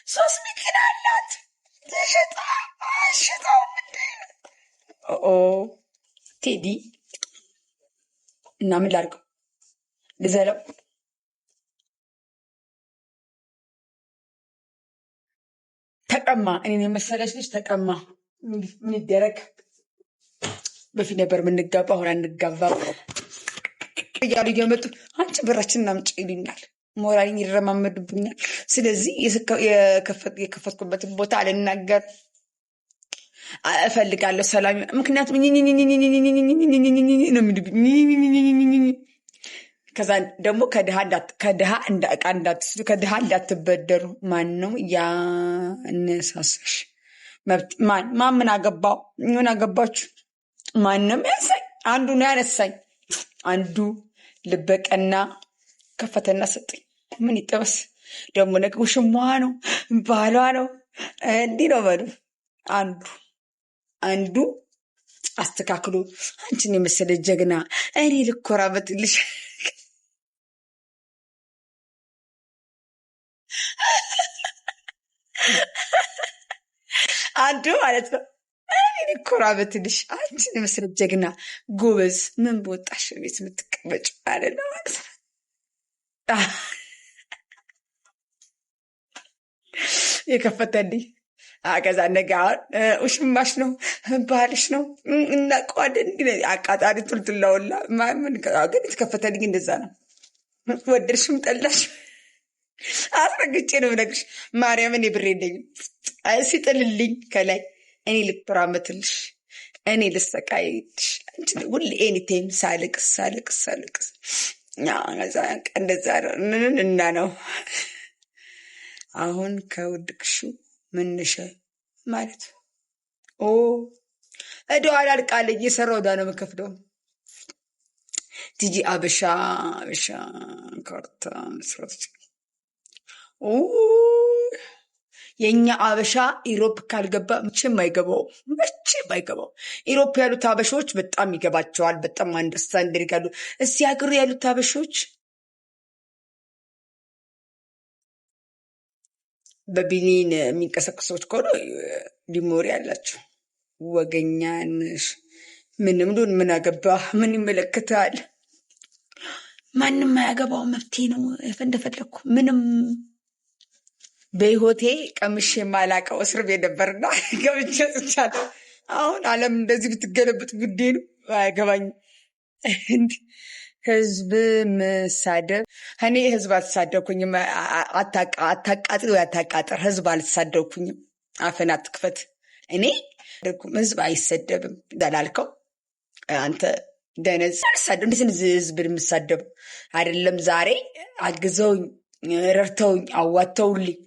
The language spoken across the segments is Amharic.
3 መኪና አላት። ተሸጣ አሽጣው ምንድን ኦ ቴዲ እና ምን ላድርገው? ልዘለው? ተቀማ። እኔን የመሰለች ልጅ ተቀማ። ምን ይደረግ? በፊት ነበር የምንጋባ፣ አሁን አንጋባም እያሉ እየመጡ አንቺ ብራችንን አምጪ ይሉኛል። ሞራሊን ይረማመዱብኛል። ስለዚህ የከፈትኩበትን ቦታ አልናገር እፈልጋለሁ ሰላም። ምክንያቱም ነው የሚሉብኝ። ከዛ ደግሞ ከድሃ እንደ ዕቃ እንዳትስሉ፣ ከድሃ እንዳትበደሩ። ማን ነው ያነሳሳሽ? ማን ምን አገባው? ምን አገባችሁ? ማንም ያንሳኝ። አንዱ ነው ያነሳኝ። አንዱ ልበቀና ከፈተና ሰጠኝ። ምን ይጠበስ ደግሞ? ነገ ውሽማዋ ነው ባሏ ነው እንዲህ ነው በሉ። አንዱ አስተካክሎ አንቺን የመሰለ ጀግና እኔ ልኮራበትልሽ። አንዱ ማለት ነው እኔ ልኮራበትልሽ አንቺን የመሰለ ጀግና ጎበዝ፣ ምን በወጣሽ ቤት የምትቀመጭ ማለት ነው ማለት ነው። የከፈተልኝ ከዛ ነገ አሁን ውሽማሽ ነው ባልሽ ነው እናውቀዋለን። አቃጣሪ ቱልቱላውላ ግን የተከፈተልኝ እንደዛ ነው። ወደድሽም ጠላሽ አስረግጬ ነው የምነግርሽ። ማርያምን የብሬ የለኝም ሲጥልልኝ ከላይ እኔ ልኮራመትልሽ፣ እኔ ልሰቃይልሽ። ሁሌ ኤኒቴም ሳልቅስ እንደዛ እና ነው አሁን ከውድቅሹ ምንሸ ማለት እዳዋ አላልቃለኝ። እየሰራው እዳ ነው የምከፍለው። ቲጂ አበሻ ካርታ መስራት የእኛ አበሻ ኢሮፕ ካልገባ መቼም አይገባው። ኢሮፕ ያሉት አበሾች በጣም ይገባቸዋል። በጣም አንደርስታንድ ያደርጋሉ። እዚህ ሀገር ያሉት አበሾች በቢኒን የሚንቀሳቀሱ ሰዎች ከሆነ ሊሞሪ ያላቸው ወገኛንሽ ምንም ሉን ምን አገባ? ምን ይመለከታል? ማንም አያገባው። መብቴ ነው እንደፈለግኩ። ምንም በህይወቴ ቀምሼ የማላውቀው እስር ቤት ነበርና ገብቼ ወጥቻለሁ። አሁን ዓለም እንደዚህ ብትገለብጥ ጉዴ ነው። አያገባኝም። ህዝብ መሳደብ እኔ ህዝብ አልተሳደብኩኝም። አታቃጥል ወይ አታቃጥር። ህዝብ አልተሳደብኩኝም። አፍን አትክፈት። እኔ ህዝብ አይሰደብም እንዳላልከው አንተ ደነዝ አልሳደብ። እንዴት ህዝብን የምሳደብ አይደለም። ዛሬ አግዘውኝ ረድተውኝ አዋተውልኝ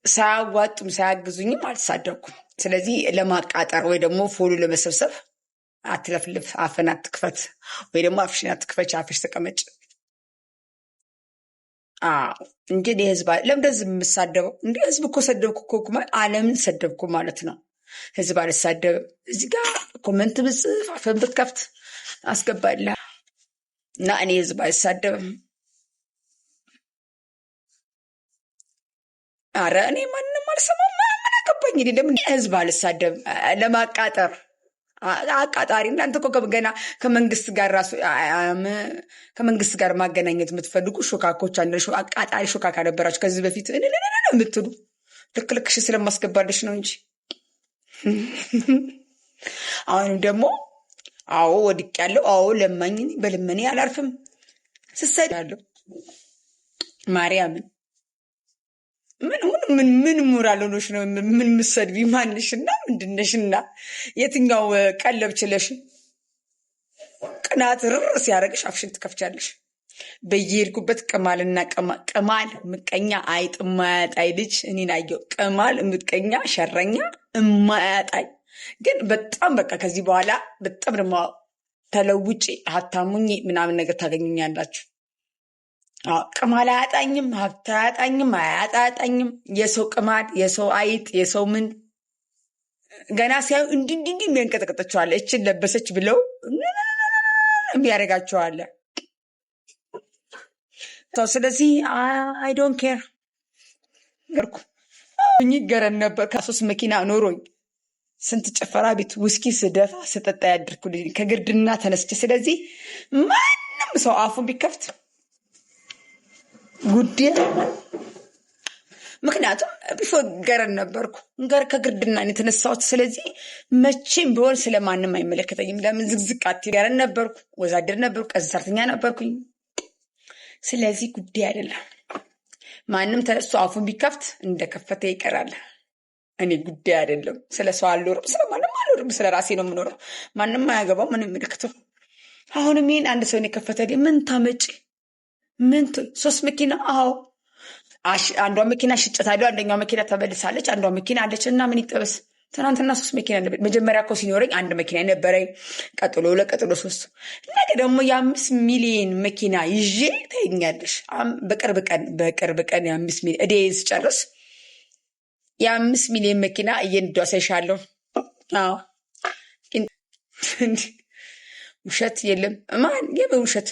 ሳያዋጡም ሳያግዙኝም አልተሳደብኩም። ስለዚህ ለማቃጠር ወይ ደግሞ ፎሎ ለመሰብሰብ አትለፍልፍ። አፍን አትክፈት ወይ ደግሞ አፍሽን አትክፈች። አፍሽ ተቀመጭ እንጂ ህዝብ ለምደዚህ የምሳደበው እንደ ህዝብ እኮ ሰደብኩ እኮ ዓለምን ሰደብኩ ማለት ነው። ህዝብ አልሳደብም። እዚህ ጋር ኮመንት ብጽፍ አፍን ብትከፍት አስገባለሁ እና እኔ ህዝብ አልሳደብም። አረ እኔ ማንንም አልሰማም። ምን አገባኝ? እንደምን ህዝብ አልሳደብም። ለማቃጠር አቃጣሪ እናንተ እኮ ገና ከመንግስት ጋር ራሱ ከመንግስት ጋር ማገናኘት የምትፈልጉ ሾካኮች አቃጣሪ ሾካካ ነበራችሁ ከዚህ በፊት የምትሉ ልክልክሽ ስለማስገባለሽ ነው እንጂ አሁንም ደግሞ አዎ ወድቅ ያለው አዎ ለማኝ በልመኔ አላርፍም። ስሰዳለሁ ማርያምን ምን ሞራል ሆኖሽ ነው? ምን ምሰድቢ? ማንሽና ምንድነሽና? የትኛው ቀለብ ችለሽ? ቅናት ርር ሲያረግሽ አፍሽን ትከፍቻለሽ። በየሄድኩበት ቅማልና ቅማል ምቀኛ አይጥ ማያጣይ ልጅ እኔን አየው። ቅማል ምቀኛ ሸረኛ እማያጣይ ግን በጣም በቃ ከዚህ በኋላ በጣም ደግሞ ተለውጪ ሀብታሙኝ ምናምን ነገር ታገኙኛላችሁ። ቅማል አያጣኝም፣ ሀብት አያጣኝም፣ አያጣጣኝም። የሰው ቅማል፣ የሰው አይጥ፣ የሰው ምን ገና ሲያዩ እንዲህ የሚያንቀጠቅጠችዋለ። እችን ለበሰች ብለው የሚያደርጋቸዋለ። ስለዚህ አይ ዶንት ኬር ገርኩ ይገረን ነበር። ከ3 መኪና ኖሮኝ ስንት ጭፈራ ቤት ውስኪ ስደፋ ስጠጣ ያድርኩ ልጅ ከግርድና ተነስቼ። ስለዚህ ማንም ሰው አፉን ቢከፍት ጉዴ። ምክንያቱም ቢፎር ገረን ነበርኩ፣ ከግርድና የተነሳሁት። ስለዚህ መቼም ቢሆን ስለማንም አይመለከተኝም። ለምን ዝግዝቅ አትይም? ገረን ነበርኩ፣ ወዛደር ነበርኩ፣ ቀን ሰራተኛ ነበርኩኝ። ስለዚህ ጉዳይ አይደለም። ማንም ተነስቶ አፉን ቢከፍት እንደከፈተ ይቀራል። እኔ ጉዳይ አይደለም። ስለ ሰው አልኖርም፣ ስለማንም አልኖርም። ስለ ራሴ ነው የምኖረው። ማንም አያገባው፣ ምን የሚመለከተው። አሁንም ይህን አንድ ሰውን የከፈተ ምን ታመጪ? ምን 3 መኪና? አዎ አንዷ መኪና ሽጨታለሁ፣ አንደኛው መኪና ተመልሳለች፣ አንዷ መኪና አለች እና ምን ይጠበስ? ትናንትና 3 መኪና ነበር። መጀመሪያ እኮ ሲኖረኝ 1 መኪና ነበረኝ፣ ቀጥሎ 2፣ ቀጥሎ 3። ነገ ደግሞ የ5 ሚሊዮን መኪና ይዤ ታይኛለሽ። በቅርብ ቀን የ5 ሚሊዮን እዴን ስጨርስ የ5 ሚሊዮን መኪና እየነዳሁ አሳይሻለሁ። አዎ ውሸት የለም። ማን ውሸት?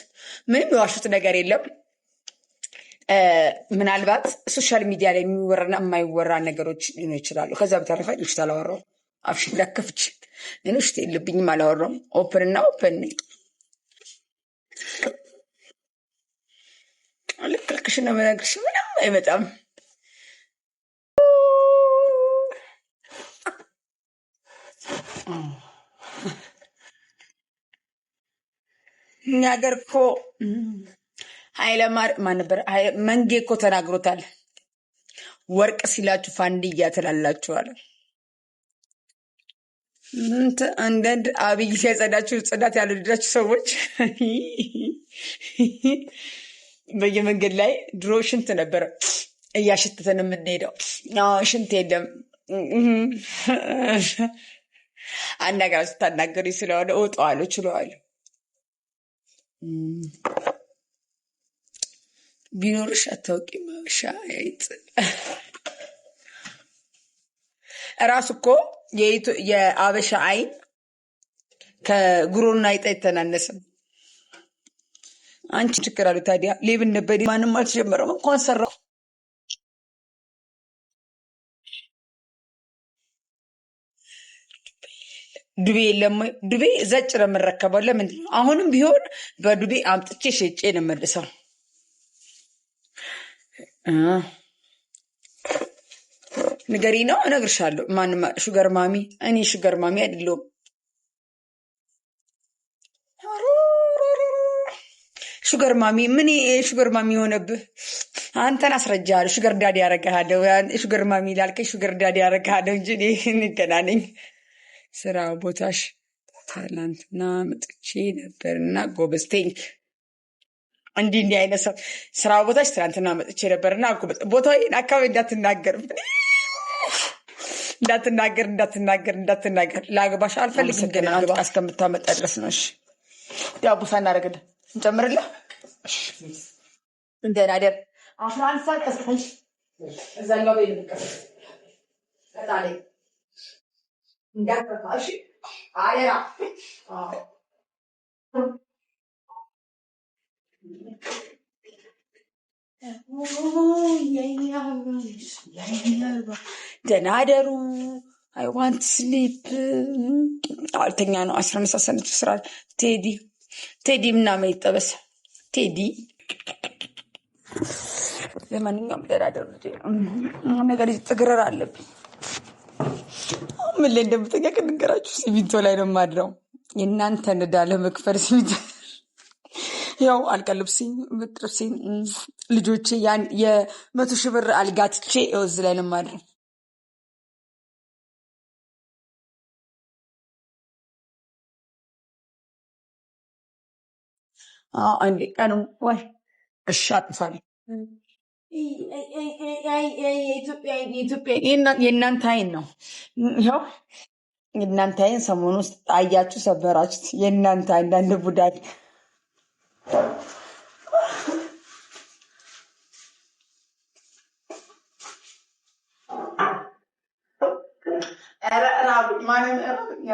ምንም የዋሹት ነገር የለም። ምናልባት ሶሻል ሚዲያ ላይ የሚወራና የማይወራ ነገሮች ሊኖሩ ይችላሉ። ከዛ በተረፈ ውሸት አላወራሁም። አፍሽን ላከፍች እኔ ውሸት የለብኝም፣ አላወራሁም። ኦፕን እና ኦፕን ነኝ። ልክልክሽ ነው የምነግርሽ። ምንም አይመጣም። እኛ ሀገር እኮ ማን ነበር? መንጌ እኮ ተናግሮታል። ወርቅ ሲላችሁ ፋንድያ ትላላችኋል። አንዳንድ አብይ ሲያጸዳችሁ ጽዳት ያልወደዳችሁ ሰዎች በየመንገድ ላይ ድሮ ሽንት ነበረ እያሸተተን የምንሄደው። ሽንት የለም። አናገራ ስታናገሩ ስለሆነ እወጣዋለሁ፣ ችለዋለሁ። ቢኖርሽ አታውቂም። አበሻ አይጥ እራሱ እኮ የአበሻ አይን ከጉሮና አይጥ አይተናነስም። አንቺ ችግር አሉ ታዲያ። ሌብነት በዲ ማንም አልተጀመረም። እንኳን ሰራው ዱቤ የለም ወይ? ዱቤ ዘጭ ነው የምንረከበው። ለምን? አሁንም ቢሆን በዱቤ አምጥቼ ሸጬ ነው የምልሰው። ንገሪ ነው እነግርሻለሁ። ማንም ሹገር ማሚ? እኔ ሹገር ማሚ አይደለሁም። ሹገር ማሚ ምን ሹገር ማሚ የሆነብህ? አንተን አስረጃለሁ። ሹገር ዳዲ ያረጋሃለሁ። ሹገር ማሚ ላልከኝ ሹገር ዳዲ ያረጋሃለሁ እንጂ እንገናነኝ። ስራ ቦታሽ ትናንትና መጥቼ ነበርና ጎበዝ ተኝ። እንዲህ አይነት ሰው ስራ ቦታሽ ትናንትና መጥቼ ነበርና ቦታዬን አካባቢ እንዳትናገር። ላግባሽ አልፈልግም፣ ግን አንተ እስከምታመጣ ድረስ ነው። እሺ ዳቦ ሳናደርግልህ እንጨምርልህ። እንደና ደር 11 ሰዓት ቀስቀሽ እዛኛው ቤት ልቀስ ከታለ እንዳትረፋሽ አየራ ደህና ደሩ። አይ ዋንት ስሊፕ። አልተኛ ነው። 15 ሰዓት ስራ። ቴዲ ምናምን ይጠበስ ቴዲ። ለማንኛውም ደህና ደሩ። ነገር ጥግረር አለብኝ። ምን ላይ እንደምተኛ ከነገራችሁ ሲሚንቶ ላይ ነው የማድረው። የእናንተን ዕዳ ለመክፈል ሲሚንቶ ያው አልቀልብሲኝ ምጥርሲኝ ልጆቼ ያን የ100 ሺህ ብር አልጋትቼ እዚህ ላይ ነው የማድረው። አንዴ ቀኑ ወይ እሺ አጥፋለሁ። የእናንተ አይን ነው ይኸው። የእናንተ አይን ሰሞኑ ውስጥ አያችሁ፣ ሰበራችሁት። የእናንተ አንዳንድ ቡዳድ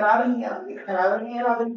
ራብኝ